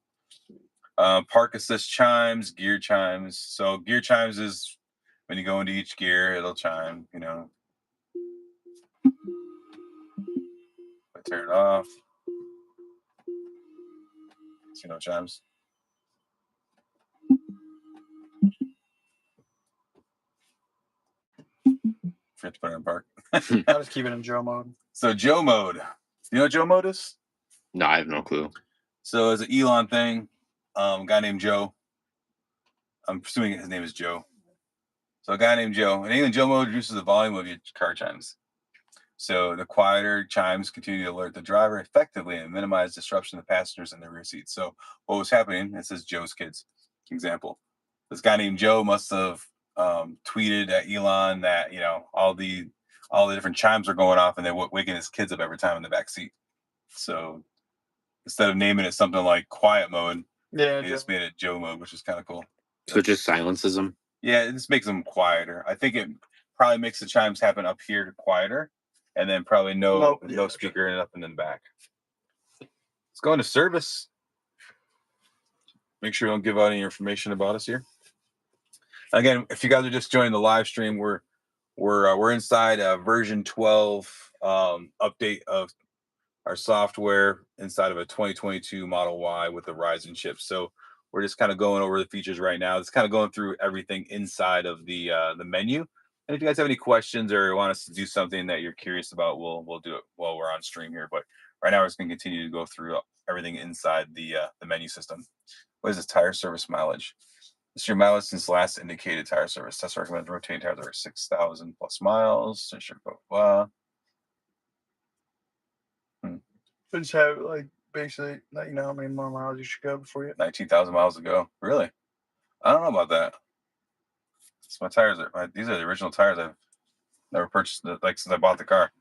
[SPEAKER 1] Park assist chimes, gear chimes. So gear chimes is when you go into each gear, it'll chime, you know. I turn it off. See no chimes. Forget to put it in park.
[SPEAKER 3] I'll just keep it in Joe mode.
[SPEAKER 1] So Joe mode. You know what Joe mode is?
[SPEAKER 2] No, I have no clue.
[SPEAKER 1] So it's an Elon thing. A guy named Joe. I'm assuming his name is Joe. So a guy named Joe. And Joe mode reduces the volume of your car chimes. So the quieter chimes continue to alert the driver effectively and minimize disruption to passengers in the rear seats. So what was happening? This is Joe's kids. Example. This guy named Joe must have tweeted at Elon that, you know, all the different chimes are going off and they're waking his kids up every time in the back seat. So instead of naming it something like quiet mode, they just made it Joe mode, which is kind of cool.
[SPEAKER 2] So it just silences them?
[SPEAKER 1] Yeah, it just makes them quieter. I think it probably makes the chimes happen up here quieter, and then probably no speaker and up and then back. Let's go into service. Make sure you don't give out any information about us here. Again, if you guys are just joining the live stream, we're inside a version 12 update of our software inside of a 2022 Model Y with the Ryzen chip. So we're just kind of going over the features right now. It's kind of going through everything inside of the menu. And if you guys have any questions or want us to do something that you're curious about, we'll do it while we're on stream here. But right now, we're just going to continue to go through everything inside the menu system. What is this? Tire service mileage. This is your mileage since last indicated tire service. Test recommends rotating tires over 6,000 plus miles. Blah, blah, blah.
[SPEAKER 3] Just have like basically let you know how many more miles you should go before you
[SPEAKER 1] 19,000 miles to go. Really? I don't know about that. So my tires these are the original tires I've never purchased like since I bought the car.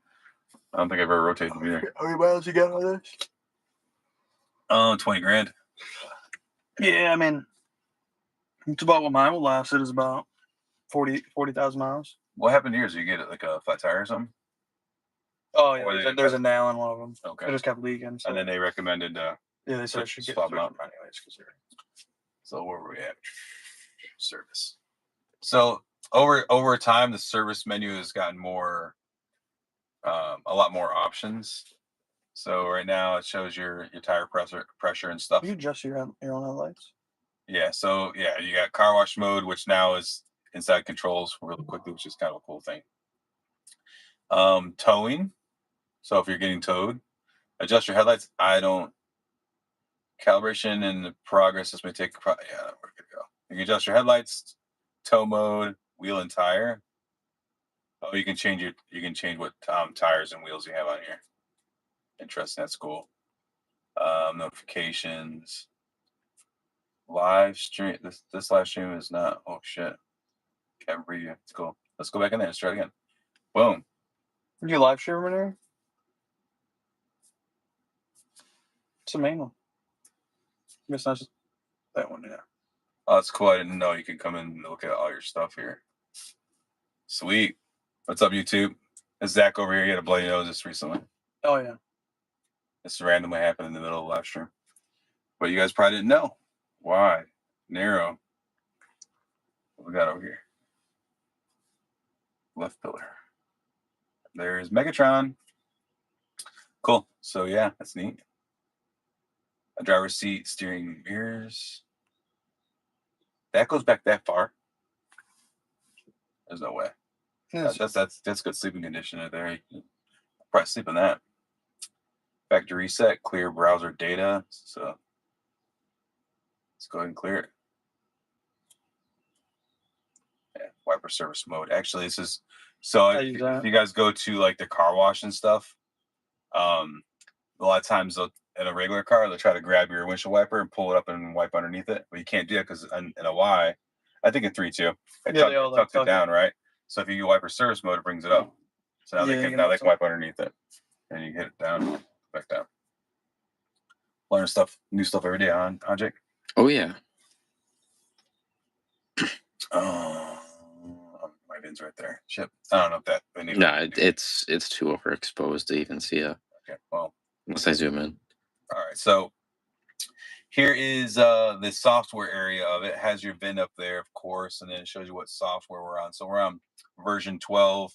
[SPEAKER 1] I don't think I've ever rotated them either.
[SPEAKER 3] How many miles you got on this?
[SPEAKER 1] 20 grand.
[SPEAKER 3] Yeah, I mean it's about what mine will last. It is about 40,000 miles.
[SPEAKER 1] What happened to yours? Did you get like a flat tire or something?
[SPEAKER 3] Oh yeah, there's a nail in one of them.
[SPEAKER 1] Okay.
[SPEAKER 3] It just kept leaking. So.
[SPEAKER 1] And then they recommended
[SPEAKER 3] they said I should get
[SPEAKER 1] swap them out
[SPEAKER 3] anyways because they're.
[SPEAKER 1] So where were we at? Service. So over time, the service menu has gotten more, a lot more options. So right now it shows your tire pressure and stuff.
[SPEAKER 3] You adjust your own headlights.
[SPEAKER 1] Yeah. So yeah, you got car wash mode, which now is inside controls really quickly, which is kind of a cool thing. Towing. So if you're getting towed, adjust your headlights. Calibration and the progress. This may take. Yeah, we're good to go. You can adjust your headlights, tow mode, wheel and tire. Oh, you can change what tires and wheels you have on here. Interesting. That's cool. Notifications. Live stream. This live stream is not. Oh shit. Can't preview. It's cool. Let's go back in there. Let's try it again. Boom.
[SPEAKER 3] Did you live stream in there? It's the main one. I guess that's that one, yeah.
[SPEAKER 1] Oh, that's cool. I didn't know you could come in and look at all your stuff here. Sweet. What's up, YouTube? It's Zach over here. He had a bloody nose just recently.
[SPEAKER 3] Oh, yeah.
[SPEAKER 1] This randomly happened in the middle of the live stream. But you guys probably didn't know. Why? Narrow. What we got over here? Left pillar. There's Megatron. Cool. So, yeah, that's neat. A driver's seat, steering, mirrors. That goes back that far. There's no way.
[SPEAKER 3] Yes.
[SPEAKER 1] That's good sleeping condition right there. You probably sleep in that. Factory reset, clear browser data. So let's go ahead and clear it. Yeah, wiper service mode. Actually, this is so if you guys go to like the car wash and stuff, a lot of times in a regular car they'll try to grab your windshield wiper and pull it up and wipe underneath it, but you can't do that because in a Y, I think in 3 too, it tucks it down, right? So if you wiper service mode, it brings it up. So now they can wipe underneath it, and you hit it down, back down. Learn stuff, new stuff every day, on Jake.
[SPEAKER 2] Oh yeah.
[SPEAKER 1] My bin's right there. Shit, I don't know if that.
[SPEAKER 2] No, it's too overexposed to even see it.
[SPEAKER 1] Okay, well,
[SPEAKER 2] unless I zoom in.
[SPEAKER 1] All right, so here is the software area of it. It has your VIN up there, of course, and then it shows you what software we're on. So we're on version 12,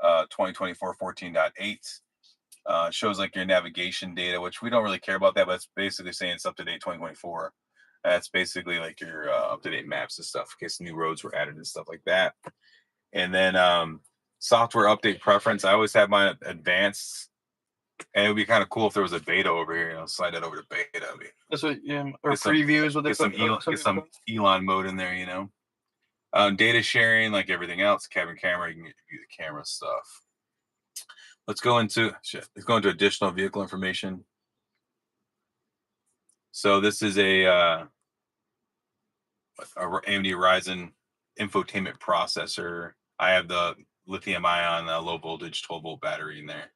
[SPEAKER 1] 2024 14.8. Shows like your navigation data, which we don't really care about that, but it's basically saying it's up to date 2024. That's basically like your up-to-date maps and stuff in case new roads were added and stuff like that. And then software update preference. I always have mine advanced. And it would be kind of cool if there was a beta over here. Slide that over to beta.
[SPEAKER 3] That's what, yeah. Or previews with
[SPEAKER 1] get some Elon mode in there, Data sharing, like everything else. Cabin camera, you can view the camera stuff. Let's go into additional vehicle information. So this is a AMD Ryzen infotainment processor. I have the lithium-ion low voltage 12-volt battery in there.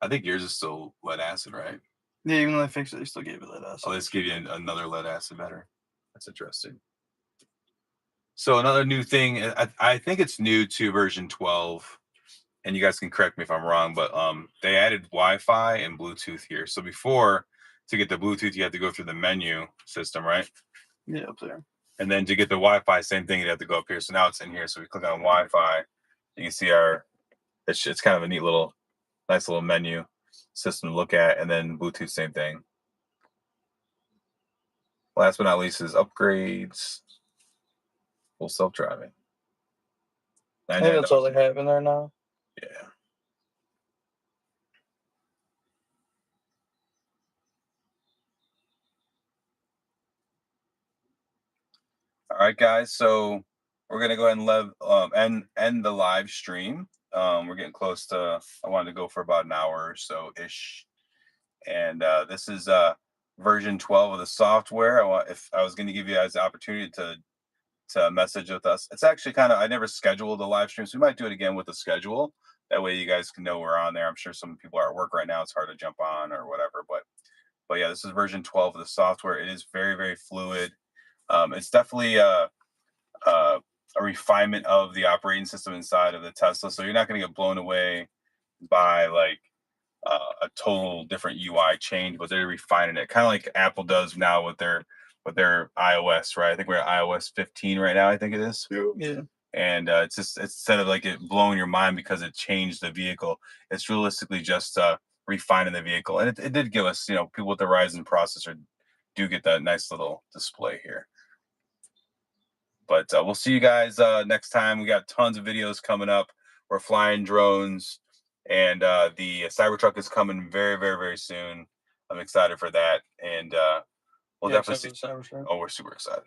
[SPEAKER 1] I think yours is still lead acid, right?
[SPEAKER 3] Yeah, even though they fixed it, they still gave it lead acid.
[SPEAKER 1] Oh, let's give you another lead acid battery. That's interesting. So another new thing, I think it's new to version 12, and you guys can correct me if I'm wrong, but they added Wi-Fi and Bluetooth here. So before, to get the Bluetooth, you have to go through the menu system, right?
[SPEAKER 3] Yeah, up there.
[SPEAKER 1] And then to get the Wi-Fi, same thing, you have to go up here. So now it's in here. So we click on Wi-Fi. You can see it's kind of a neat nice little menu system to look at, and then Bluetooth, same thing. Last but not least is upgrades. Full self-driving.
[SPEAKER 3] I think that's all they have in there now.
[SPEAKER 1] Yeah. All right, guys. So we're gonna go ahead and end the live stream. We're getting close to. I wanted to go for about an hour or so ish, and this is version 12 of the software. If I was going to give you guys the opportunity to message with us, it's actually I never scheduled the live stream, so we might do it again with the schedule. That way, you guys can know we're on there. I'm sure some people are at work right now; it's hard to jump on or whatever. But yeah, this is version 12 of the software. It is very, very fluid. It's definitely a refinement of the operating system inside of the Tesla. So you're not going to get blown away by like a total different UI change, but they're refining it, kind of like Apple does now with their iOS, right? I think we're at iOS 15 right now. I think it is.
[SPEAKER 3] Yeah.
[SPEAKER 1] And it's instead of like it blowing your mind because it changed the vehicle, it's realistically just refining the vehicle. And it did give us, people with the Ryzen processor do get that nice little display here. But we'll see you guys next time. We got tons of videos coming up. We're flying drones, and the Cybertruck is coming very, very, very soon. I'm excited for that, and we'll definitely see. Oh, we're super excited,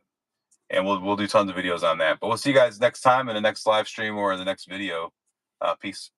[SPEAKER 1] and we'll do tons of videos on that. But we'll see you guys next time in the next live stream or in the next video. Peace.